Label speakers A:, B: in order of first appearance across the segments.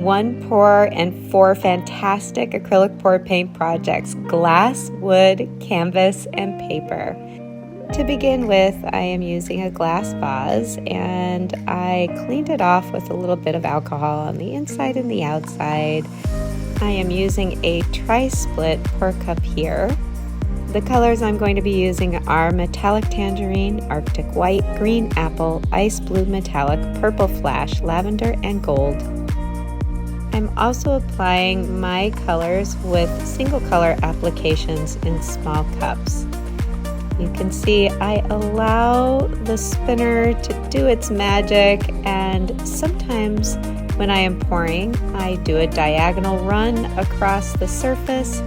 A: one pour and 4 fantastic acrylic pour paint projects: glass, wood, canvas, and paper. To begin with, I am using a glass vase, and I cleaned it off with a little bit of alcohol on the inside and the outside. I am using a tri-split pour cup here. The colors I'm going to be using are metallic tangerine, arctic white, green apple, ice blue metallic, purple flash, lavender, and gold. I'm also applying my colors with single color applications in small cups. You can see I allow the spinner to do its magic, and sometimes when I am pouring, I do a diagonal run across the surface,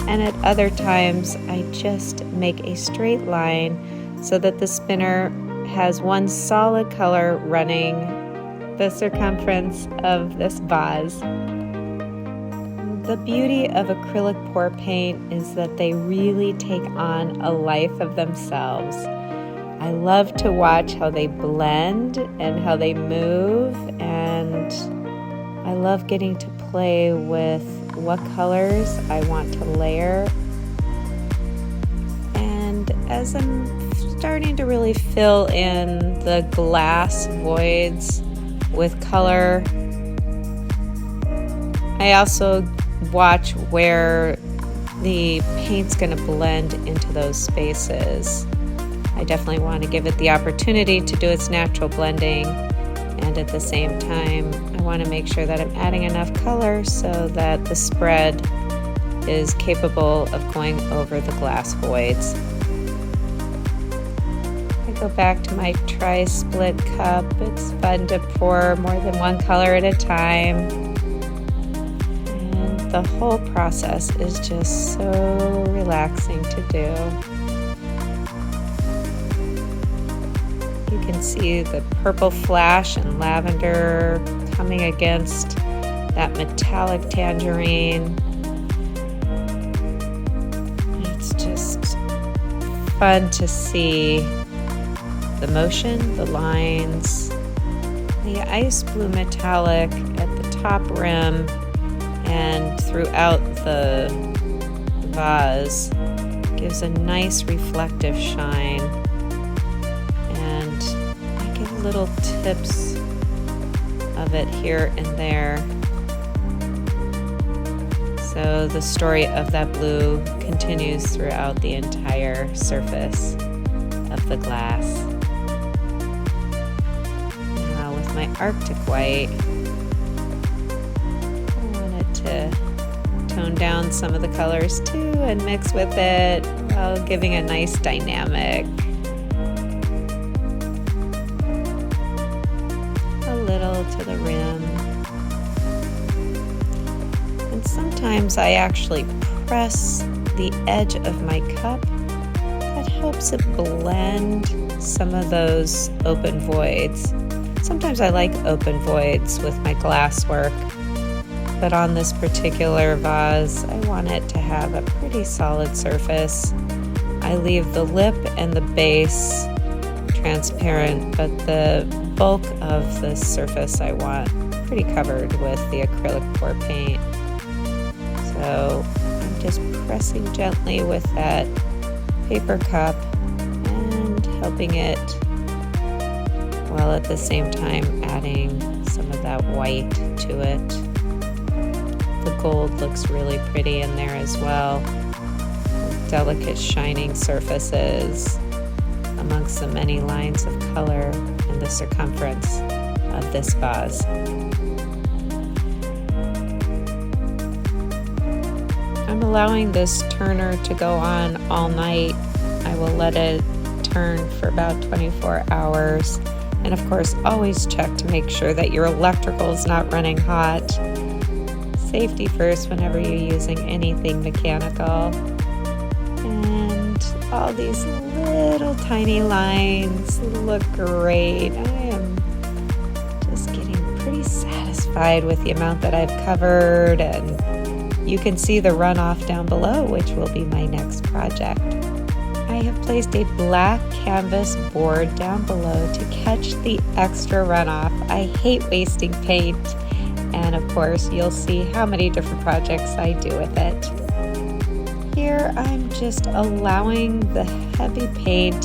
A: and at other times I just make a straight line so that the spinner has one solid color running the circumference of this vase. The beauty of acrylic pour paint is that they really take on a life of themselves. I love to watch how they blend and how they move, and I love getting to play with what colors I want to layer. And as I'm starting to really fill in the glass voids with color, I also watch where the paint's going to blend into those spaces. I definitely want to give it the opportunity to do its natural blending, and at the same time I want to make sure that I'm adding enough color so that the spread is capable of going over the glass voids. I go back to my tri-split cup. It's fun to pour more than one color at a time, and the whole process is just so relaxing to do. You can see the purple flash and lavender coming against that metallic tangerine. It's just fun to see the motion, the lines. The ice blue metallic at the top rim and throughout the vase gives a nice reflective shine. Little tips of it here and there, so the story of that blue continues throughout the entire surface of the glass. Now with my arctic white, I wanted to tone down some of the colors too and mix with it while giving a nice dynamic. To the rim. And sometimes I actually press the edge of my cup. That helps it blend some of those open voids. Sometimes I like open voids with my glass work, but on this particular vase I want it to have a pretty solid surface. I leave the lip and the base transparent, but the bulk of the surface I want pretty covered with the acrylic pour paint. So I'm just pressing gently with that paper cup and helping it, while at the same time adding some of that white to it. The gold looks really pretty in there as well, with delicate shining surfaces amongst the many lines of color in the circumference of this vase. I'm allowing this turner to go on all night. I will let it turn for about 24 hours. And of course, always check to make sure that your electrical is not running hot. Safety first whenever you're using anything mechanical. And all these little tiny lines look great. I am just getting pretty satisfied with the amount that I've covered, and you can see the runoff down below, which will be my next project. I have placed a black canvas board down below to catch the extra runoff. I hate wasting paint, and of course you'll see how many different projects I do with it. Here I'm just allowing the heavy paint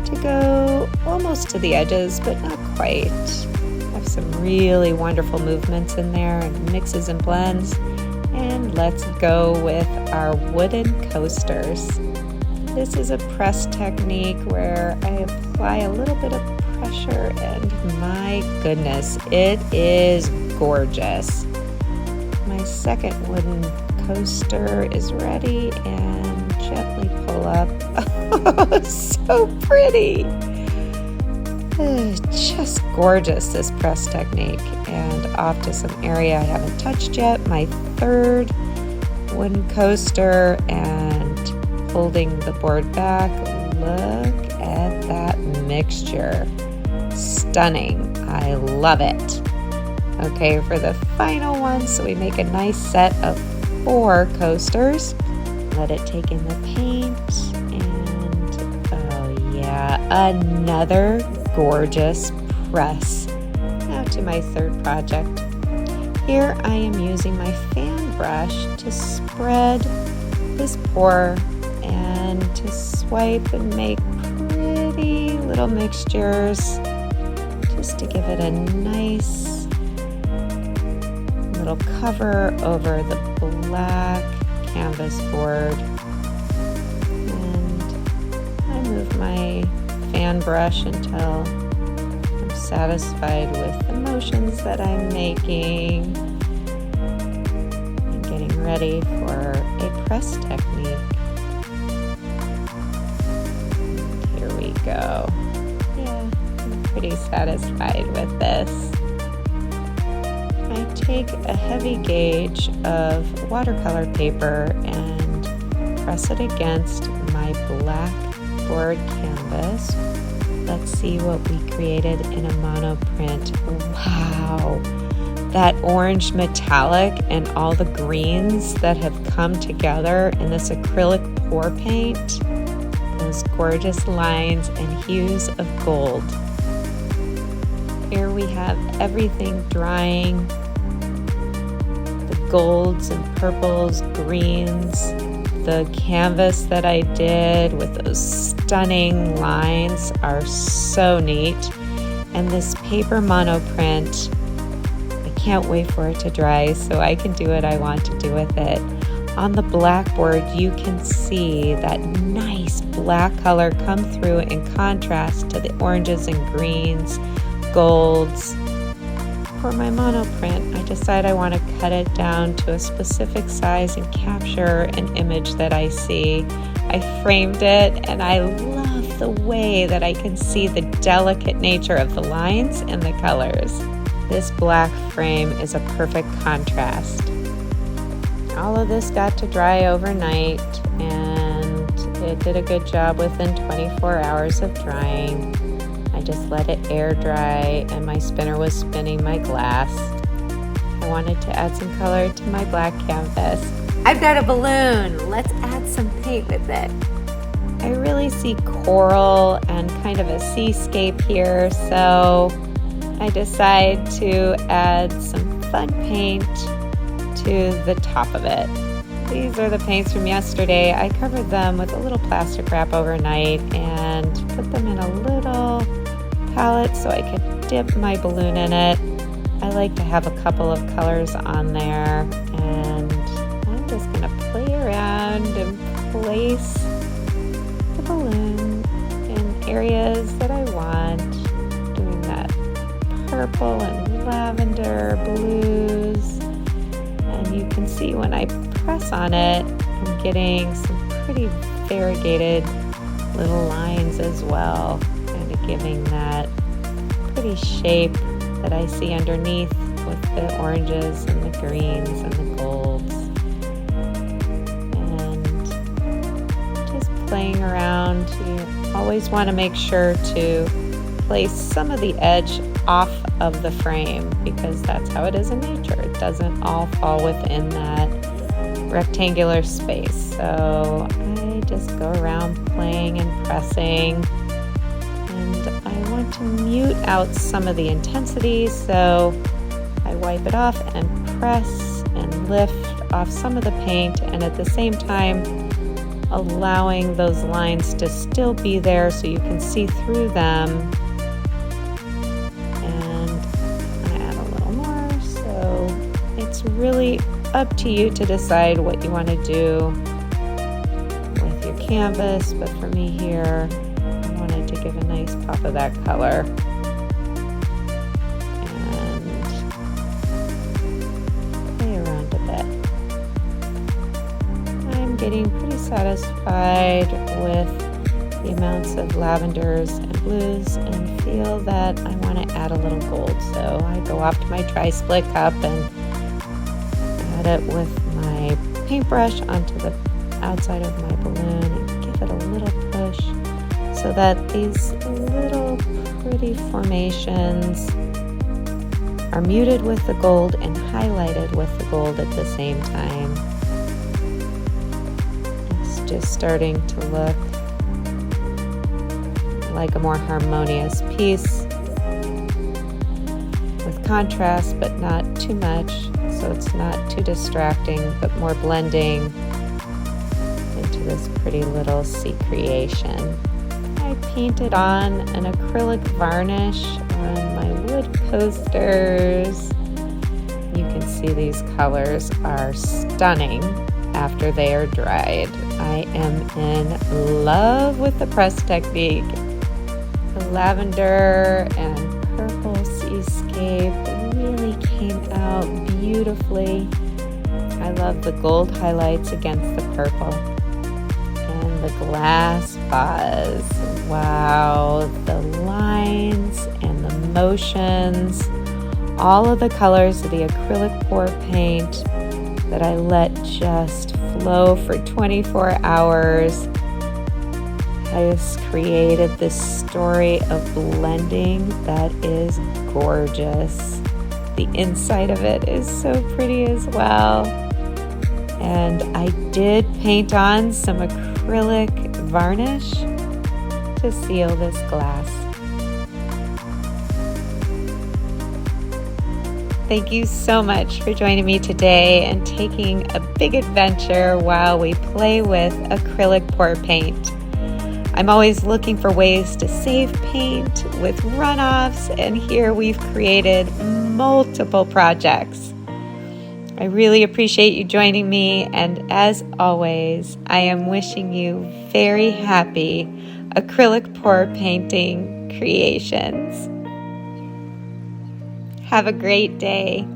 A: to go almost to the edges, but not quite. Have some really wonderful movements in there and mixes and blends. And let's go with our wooden coasters. This is a press technique where I apply a little bit of pressure, and my goodness, it is gorgeous. My second wooden coaster is ready, and gently pull up. Oh, so pretty! Just gorgeous, this press technique. And off to some area I haven't touched yet, my third wooden coaster, and holding the board back. Look at that mixture. Stunning. I love it. Okay, for the final one, so we make a nice set of 4 coasters. Let it take in the paint, and oh yeah, another gorgeous press. Now to my third project. Here I am using my fan brush to spread this pour and to swipe and make pretty little mixtures, just to give it a nice little cover over the black canvas board. And I move my fan brush until I'm satisfied with the motions that I'm making and getting ready for a press technique. And here we go. Yeah, I'm pretty satisfied with this. I take a heavy gauge of watercolor paper and press it against my black board canvas. Let's see what we created in a monoprint. Wow, that orange metallic and all the greens that have come together in this acrylic pour paint. Those gorgeous lines and hues of gold. Here we have everything drying. The golds and purples, greens, the canvas that I did with those stunning lines are so neat. And this paper monoprint, I can't wait for it to dry so I can do what I want to do with it. On the blackboard, you can see that nice black color come through in contrast to the oranges and greens, golds. For my monoprint, I decide I want to cut it down to a specific size and capture an image that I see. I framed it, and I love the way that I can see the delicate nature of the lines and the colors. This black frame is a perfect contrast. All of this got to dry overnight, and it did a good job within 24 hours of drying. I just let it air dry, and my spinner was spinning my glass. I wanted to add some color to my black canvas. I've got a balloon. Let's add some paint with it. I really see coral and kind of a seascape here, so I decide to add some fun paint to the top of it. These are the paints from yesterday. I covered them with a little plastic wrap overnight and put them in a little palette so I could dip my balloon in it. I like to have a couple of colors on there, and I'm just going to play around and place the balloon in areas that I want, doing that purple and lavender blues. And you can see when I press on it, I'm getting some pretty variegated little lines as well, kind of giving that pretty shape that I see underneath with the oranges and the greens and the golds. And just playing around, you always want to make sure to place some of the edge off of the frame, because that's how it is in nature. It doesn't all fall within that rectangular space. So I just go around playing and pressing, and I want to mute out some of the intensity, so I wipe it off and press and lift off some of the paint, and at the same time allowing those lines to still be there so you can see through them. And I'm gonna add a little more, so it's really up to you to decide what you want to do with your canvas, but for me here, I wanted to give a nice pop of that color. And play around a bit. I'm getting pretty satisfied with the amounts of lavenders and blues and feel that I want to add a little gold. So I go off to my tri-split cup and add it with my paintbrush onto the outside of my balloon and give it a little push so that these little pretty formations are muted with the gold and highlighted with the gold at the same time. It's just starting to look like a more harmonious piece with contrast, but not too much, so it's not too distracting, but more blending into this pretty little sea creation. I painted on an acrylic varnish on my wood coasters. You can see these colors are stunning after they are dried. I am in love with the press technique. The lavender and purple seascape really came out beautifully. I love the gold highlights against the purple. And the glass vase. Wow, the lines and the motions, all of the colors of the acrylic pour paint that I let just flow for 24 hours has created this story of blending that is gorgeous. The inside of it is so pretty as well. And I did paint on some acrylic varnish to seal this glass. Thank you so much for joining me today and taking a big adventure while we play with acrylic pour paint. I'm always looking for ways to save paint with runoffs, and here we've created multiple projects. I really appreciate you joining me, and as always, I am wishing you very happy acrylic pour painting creations. Have a great day.